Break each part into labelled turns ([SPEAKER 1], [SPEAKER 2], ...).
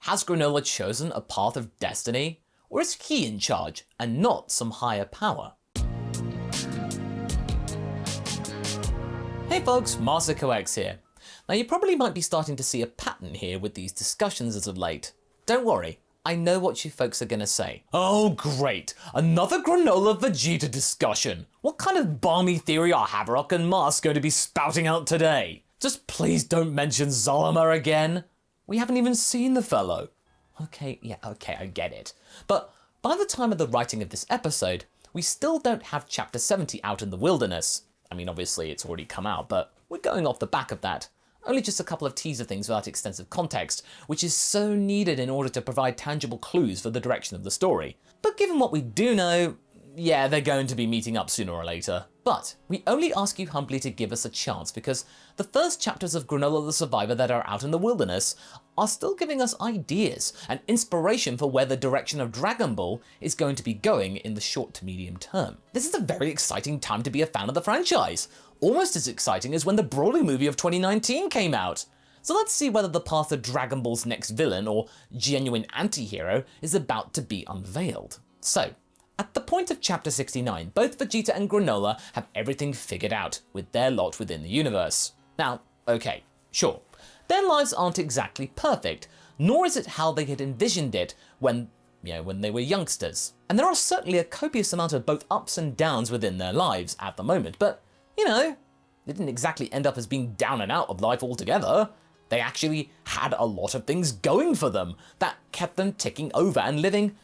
[SPEAKER 1] Has Granola chosen a path of destiny? Or is he in charge and not some higher power? Hey folks, MasakoX here. Now you probably might be starting to see a pattern here with these discussions as of late. Don't worry, I know what you folks are gonna say. Oh great, another Granola Vegeta discussion. What kind of balmy theory are Haverock and Mars going to be spouting out today? Just please don't mention Zalama again. We haven't even seen the fellow. Okay, I get it. But by the time of the writing of this episode, we still don't have Chapter 70 out in the wilderness. I mean, obviously it's already come out, but we're going off the back of that. Only just a couple of teaser things without extensive context, which is so needed in order to provide tangible clues for the direction of the story. But given what we do know, yeah, they're going to be meeting up sooner or later. But we only ask you humbly to give us a chance, because the first chapters of Granola the Survivor that are out in the wilderness are still giving us ideas and inspiration for where the direction of Dragon Ball is going to be going in the short to medium term. This is a very exciting time to be a fan of the franchise, almost as exciting as when the Broly movie of 2019 came out. So let's see whether the path of Dragon Ball's next villain or genuine anti-hero is about to be unveiled. So, at the point of Chapter 69, both Vegeta and Granola have everything figured out with their lot within the universe. Now, okay, sure, their lives aren't exactly perfect, nor is it how they had envisioned it when they were youngsters. And there are certainly a copious amount of both ups and downs within their lives at the moment, but, they didn't exactly end up as being down and out of life altogether. They actually had a lot of things going for them that kept them ticking over and living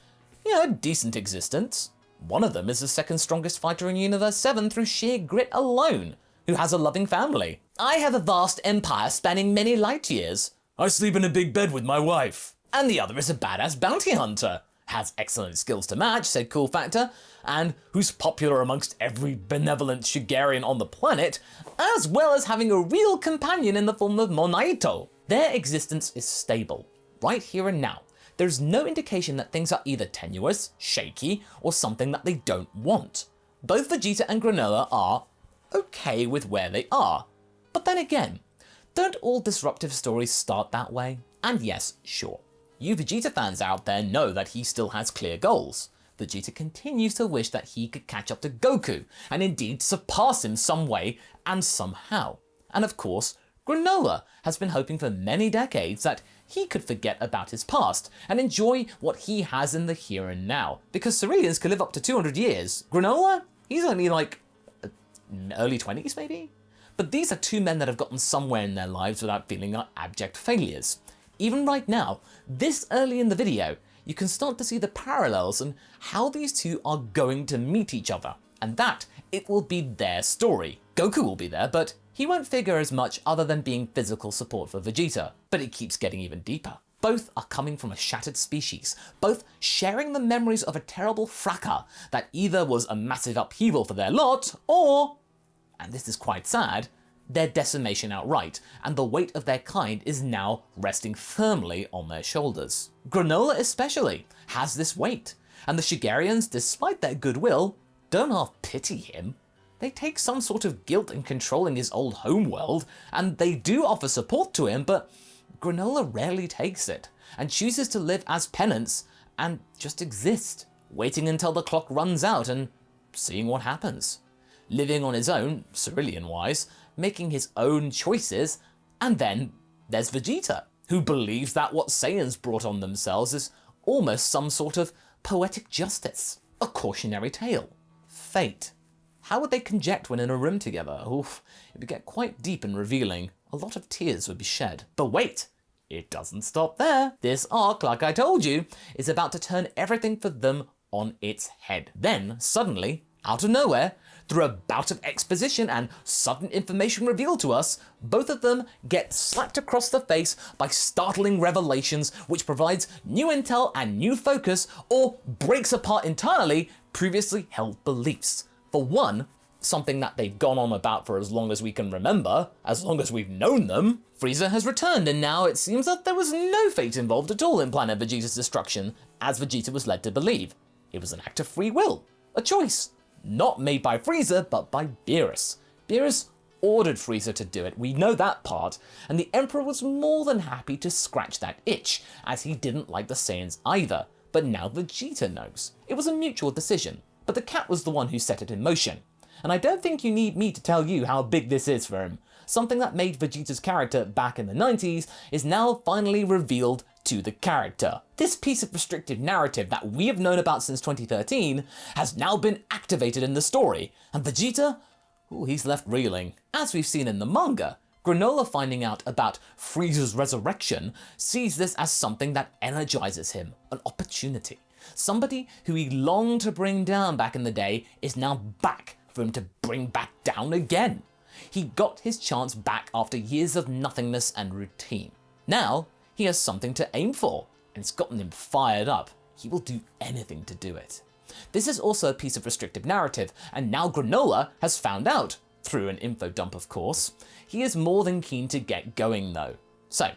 [SPEAKER 1] a decent existence. One of them is the second strongest fighter in Universe 7 through sheer grit alone, who has a loving family. I have a vast empire spanning many light years. I sleep in a big bed with my wife. And the other is a badass bounty hunter. Has excellent skills to match, said Cool Factor, and who's popular amongst every benevolent Shigarian on the planet, as well as having a real companion in the form of Monaito. Their existence is stable, right here and now. There's no indication that things are either tenuous, shaky, or something that they don't want. Both Vegeta and Granola are okay with where they are. But then again, don't all disruptive stories start that way? And yes, sure, you Vegeta fans out there know that he still has clear goals. Vegeta continues to wish that he could catch up to Goku, and indeed surpass him some way and somehow. And of course, Granola has been hoping for many decades that he could forget about his past and enjoy what he has in the here and now. Because Cerealians could live up to 200 years. Granola? He's only like early 20s maybe? But these are two men that have gotten somewhere in their lives without feeling like abject failures. Even right now, this early in the video, you can start to see the parallels and how these two are going to meet each other. And that, it will be their story. Goku will be there, but he won't figure as much other than being physical support for Vegeta. But it keeps getting even deeper. Both are coming from a shattered species, both sharing the memories of a terrible fracas that either was a massive upheaval for their lot, or, and this is quite sad, their decimation outright, and the weight of their kind is now resting firmly on their shoulders. Granola especially has this weight, and the Shigarians, despite their goodwill, don't half pity him. They take some sort of guilt in controlling his old homeworld, and they do offer support to him, but Granola rarely takes it, and chooses to live as penance and just exist, waiting until the clock runs out and seeing what happens. Living on his own, Cerealian-wise, making his own choices, and then there's Vegeta, who believes that what Saiyans brought on themselves is almost some sort of poetic justice, a cautionary tale, fate. How would they conject when in a room together? Oof, it would get quite deep and revealing. A lot of tears would be shed. But wait, it doesn't stop there. This arc, like I told you, is about to turn everything for them on its head. Then, suddenly, out of nowhere, through a bout of exposition and sudden information revealed to us, both of them get slapped across the face by startling revelations, which provides new intel and new focus, or breaks apart entirely previously held beliefs. For one, something that they've gone on about for as long as we can remember, as long as we've known them, Freeza has returned, and now it seems that there was no fate involved at all in Planet Vegeta's destruction, as Vegeta was led to believe. It was an act of free will, a choice, not made by Freeza, but by Beerus. Beerus ordered Freeza to do it, we know that part, and the Emperor was more than happy to scratch that itch, as he didn't like the Saiyans either, but now Vegeta knows. It was a mutual decision, but the cat was the one who set it in motion. And I don't think you need me to tell you how big this is for him. Something that made Vegeta's character back in the 90s is now finally revealed to the character. This piece of restrictive narrative that we have known about since 2013 has now been activated in the story, and Vegeta, he's left reeling. As we've seen in the manga, Granola finding out about Frieza's resurrection sees this as something that energizes him, an opportunity. Somebody who he longed to bring down back in the day is now back for him to bring back down again. He got his chance back after years of nothingness and routine. Now, he has something to aim for, and it's gotten him fired up. He will do anything to do it. This is also a piece of restrictive narrative, and now Granola has found out, through an info dump of course. He is more than keen to get going though. So,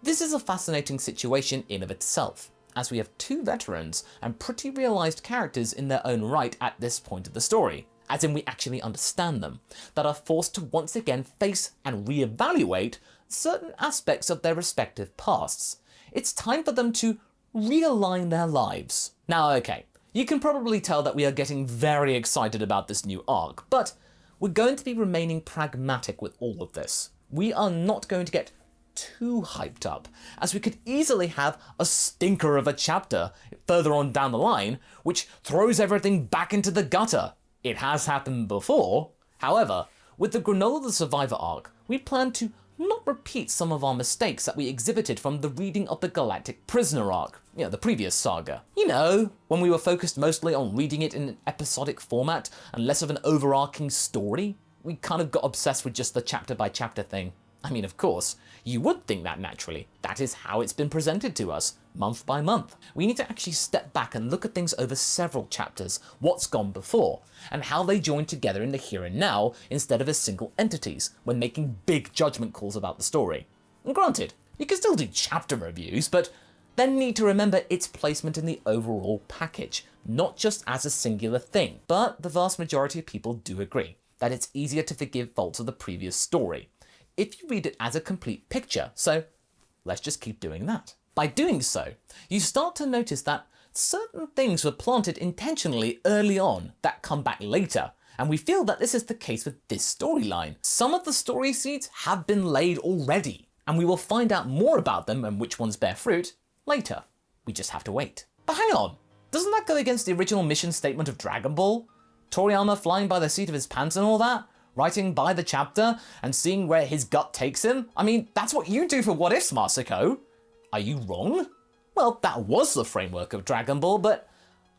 [SPEAKER 1] this is a fascinating situation in of itself, as we have two veterans and pretty realised characters in their own right at this point of the story, as in we actually understand them, that are forced to once again face and reevaluate certain aspects of their respective pasts. It's time for them to realign their lives. Now okay, you can probably tell that we are getting very excited about this new arc, but we're going to be remaining pragmatic with all of this. We are not going to get too hyped up, as we could easily have a stinker of a chapter further on down the line, which throws everything back into the gutter. It has happened before. However, with the Granola the Survivor arc, we plan to not repeat some of our mistakes that we exhibited from the reading of the Galactic Prisoner arc, the previous saga. When we were focused mostly on reading it in an episodic format and less of an overarching story, we kind of got obsessed with just the chapter by chapter thing. I mean, of course, you would think that naturally. That is how it's been presented to us, month by month. We need to actually step back and look at things over several chapters, what's gone before, and how they join together in the here and now instead of as single entities when making big judgment calls about the story. And granted, you can still do chapter reviews, but then need to remember its placement in the overall package, not just as a singular thing. But the vast majority of people do agree that it's easier to forgive faults of the previous story if you read it as a complete picture, so let's just keep doing that. By doing so, you start to notice that certain things were planted intentionally early on that come back later, and we feel that this is the case with this storyline. Some of the story seeds have been laid already, and we will find out more about them and which ones bear fruit later. We just have to wait. But hang on, doesn't that go against the original mission statement of Dragon Ball? Toriyama flying by the seat of his pants and all that? Writing by the chapter and seeing where his gut takes him? I mean, that's what you do for What Ifs, Masako. Are you wrong? Well, that was the framework of Dragon Ball, but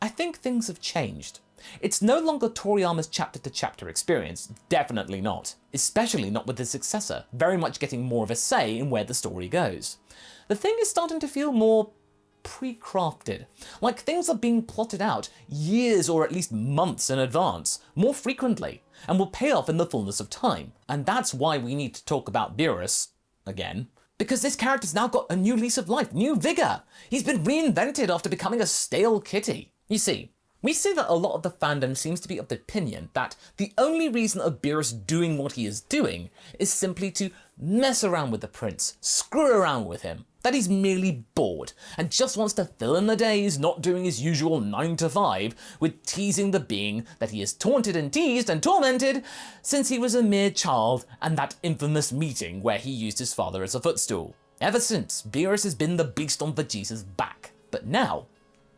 [SPEAKER 1] I think things have changed. It's no longer Toriyama's chapter-to-chapter experience, definitely not. Especially not with his successor, very much getting more of a say in where the story goes. The thing is starting to feel more pre-crafted, like things are being plotted out years or at least months in advance, more frequently, and will pay off in the fullness of time. And that's why we need to talk about Beerus again, because this character's now got a new lease of life, new vigor. He's been reinvented after becoming a stale kitty. You see, we see that a lot of the fandom seems to be of the opinion that the only reason of Beerus doing what he is doing is simply to mess around with the prince, screw around with him, that he's merely bored and just wants to fill in the days not doing his usual 9 to 5 with teasing the being that he has taunted and teased and tormented since he was a mere child and that infamous meeting where he used his father as a footstool. Ever since, Beerus has been the beast on Vegeta's back. But now,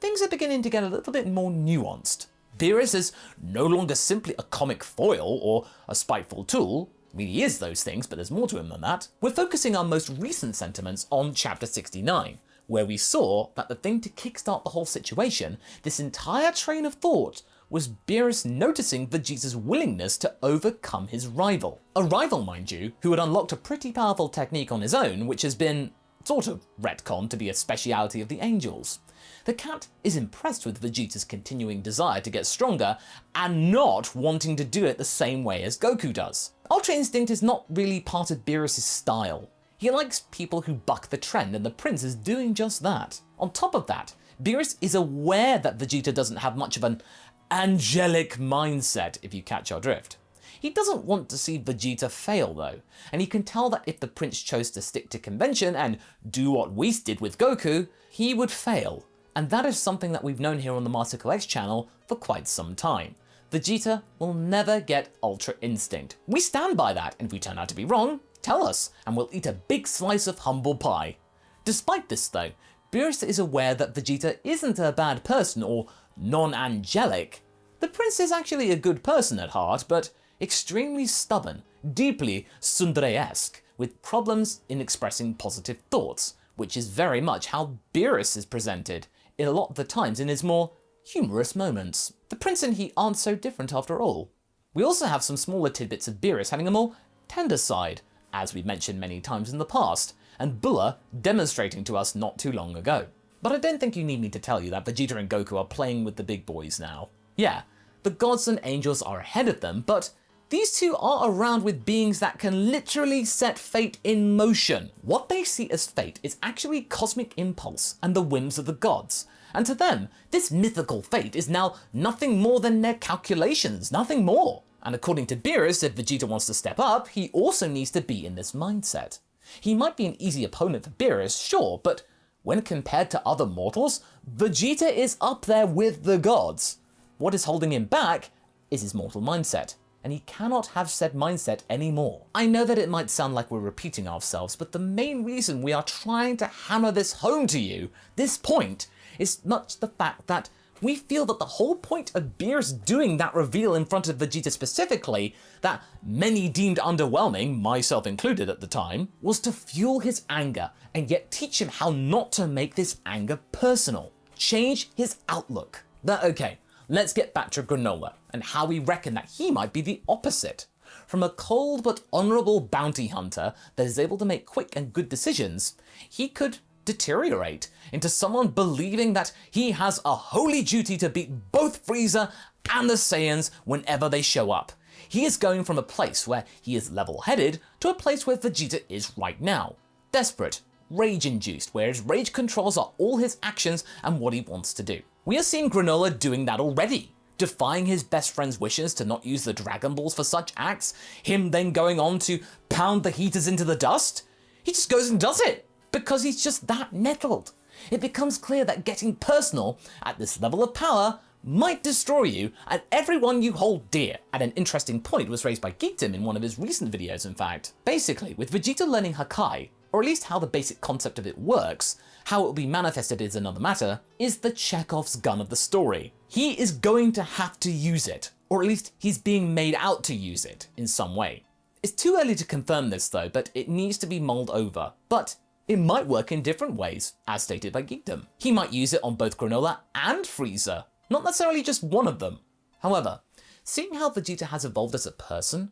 [SPEAKER 1] things are beginning to get a little bit more nuanced. Beerus is no longer simply a comic foil or a spiteful tool. I mean, he is those things, but there's more to him than that. We're focusing our most recent sentiments on chapter 69, where we saw that the thing to kickstart the whole situation, this entire train of thought, was Beerus noticing Vegeta's willingness to overcome his rival. A rival, mind you, who had unlocked a pretty powerful technique on his own, which has been sort of retconned to be a speciality of the Angels. The cat is impressed with Vegeta's continuing desire to get stronger and not wanting to do it the same way as Goku does. Ultra Instinct is not really part of Beerus' style. He likes people who buck the trend, and the prince is doing just that. On top of that, Beerus is aware that Vegeta doesn't have much of an angelic mindset, if you catch our drift. He doesn't want to see Vegeta fail though, and he can tell that if the prince chose to stick to convention and do what Whis did with Goku, he would fail. And that is something that we've known here on the MasakoX channel for quite some time. Vegeta will never get Ultra Instinct. We stand by that, and if we turn out to be wrong, tell us, and we'll eat a big slice of humble pie. Despite this though, Beerus is aware that Vegeta isn't a bad person or non-angelic. The prince is actually a good person at heart, but extremely stubborn, deeply tsundere-esque, with problems in expressing positive thoughts, which is very much how Beerus is presented, a lot of the times in his more humorous moments. The prince and he aren't so different after all. We also have some smaller tidbits of Beerus having a more tender side, as we've mentioned many times in the past, and Bulla demonstrating to us not too long ago. But I don't think you need me to tell you that Vegeta and Goku are playing with the big boys now. Yeah, the gods and angels are ahead of them, but these two are around with beings that can literally set fate in motion. What they see as fate is actually cosmic impulse and the whims of the gods. And to them, this mythical fate is now nothing more than their calculations, nothing more. And according to Beerus, if Vegeta wants to step up, he also needs to be in this mindset. He might be an easy opponent for Beerus, sure, but when compared to other mortals, Vegeta is up there with the gods. What is holding him back is his mortal mindset, and he cannot have said mindset anymore. I know that it might sound like we're repeating ourselves, but the main reason we are trying to hammer this home to you, this point, is much the fact that we feel that the whole point of Beerus doing that reveal in front of Vegeta specifically, that many deemed underwhelming, myself included at the time, was to fuel his anger and yet teach him how not to make this anger personal. Change his outlook. Okay, let's get back to Granola and how we reckon that he might be the opposite. From a cold but honorable bounty hunter that is able to make quick and good decisions, he could deteriorate into someone believing that he has a holy duty to beat both Freeza and the Saiyans whenever they show up. He is going from a place where he is level-headed to a place where Vegeta is right now. Desperate, rage-induced, where his rage controls are all his actions and what he wants to do. We are seeing Granola doing that already, defying his best friend's wishes to not use the Dragon Balls for such acts, him then going on to pound the heaters into the dust. He just goes and does it, because he's just that nettled. It becomes clear that getting personal at this level of power might destroy you and everyone you hold dear. And an interesting point was raised by Geekdom in one of his recent videos, in fact. Basically, with Vegeta learning Hakai, or at least how the basic concept of it works, how it will be manifested is another matter, is the Chekhov's gun of the story. He is going to have to use it, or at least he's being made out to use it in some way. It's too early to confirm this though, but it needs to be mulled over. But it might work in different ways, as stated by Geekdom. He might use it on both Granola and Freeza, not necessarily just one of them. However, seeing how Vegeta has evolved as a person,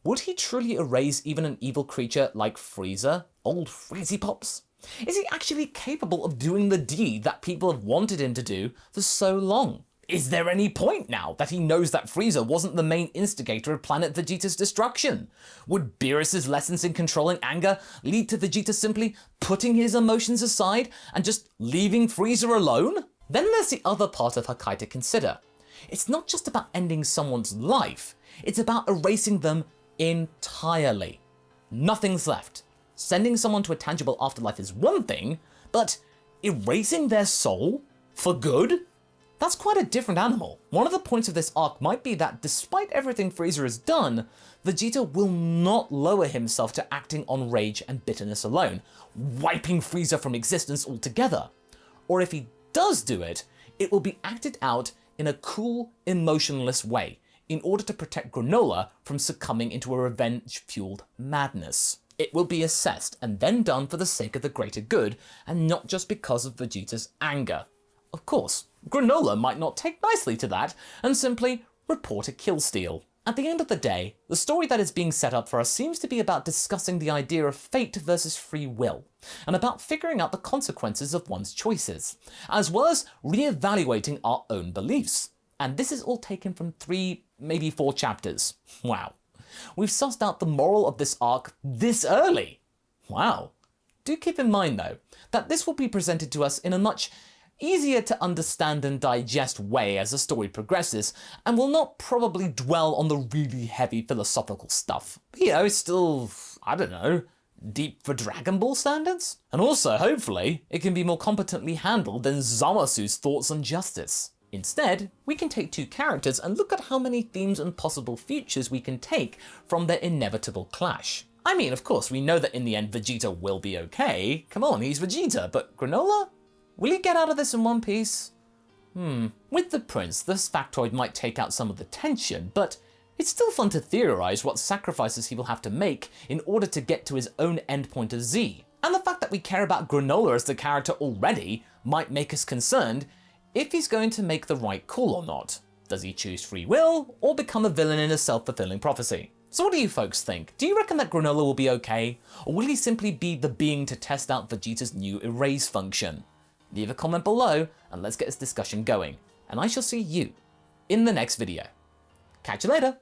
[SPEAKER 1] would he truly erase even an evil creature like Freeza, old Freezy Pops? Is he actually capable of doing the deed that people have wanted him to do for so long? Is there any point now that he knows that Freeza wasn't the main instigator of Planet Vegeta's destruction? Would Beerus' lessons in controlling anger lead to Vegeta simply putting his emotions aside and just leaving Freeza alone? Then there's the other part of Hakai to consider. It's not just about ending someone's life, it's about erasing them entirely. Nothing's left. Sending someone to a tangible afterlife is one thing, but erasing their soul for good? That's quite a different animal. One of the points of this arc might be that despite everything Freeza has done, Vegeta will not lower himself to acting on rage and bitterness alone, wiping Freeza from existence altogether. Or if he does do it, it will be acted out in a cool, emotionless way, in order to protect Granola from succumbing into a revenge-fueled madness. It will be assessed and then done for the sake of the greater good, and not just because of Vegeta's anger. Of course, Granola might not take nicely to that and simply report a kill steal. At the end of the day, the story that is being set up for us seems to be about discussing the idea of fate versus free will, and about figuring out the consequences of one's choices, as well as re-evaluating our own beliefs. And this is all taken from 3, maybe 4 chapters. Wow. We've sussed out the moral of this arc this early. Wow. Do keep in mind though, that this will be presented to us in a much easier to understand and digest way as the story progresses, and will not probably dwell on the really heavy philosophical stuff. But, it's still, I don't know, deep for Dragon Ball standards? And also, hopefully, it can be more competently handled than Zamasu's thoughts on justice. Instead, we can take two characters and look at how many themes and possible futures we can take from their inevitable clash. I mean, of course, we know that in the end Vegeta will be okay. Come on, he's Vegeta, but Granola? Will he get out of this in one piece? With the Prince, this factoid might take out some of the tension, but it's still fun to theorize what sacrifices he will have to make in order to get to his own endpoint of Z. And the fact that we care about Granola as the character already might make us concerned if he's going to make the right call or not. Does he choose free will, or become a villain in a self-fulfilling prophecy? So what do you folks think? Do you reckon that Granola will be okay, or will he simply be the being to test out Vegeta's new erase function? Leave a comment below and let's get this discussion going, and I shall see you in the next video. Catch you later!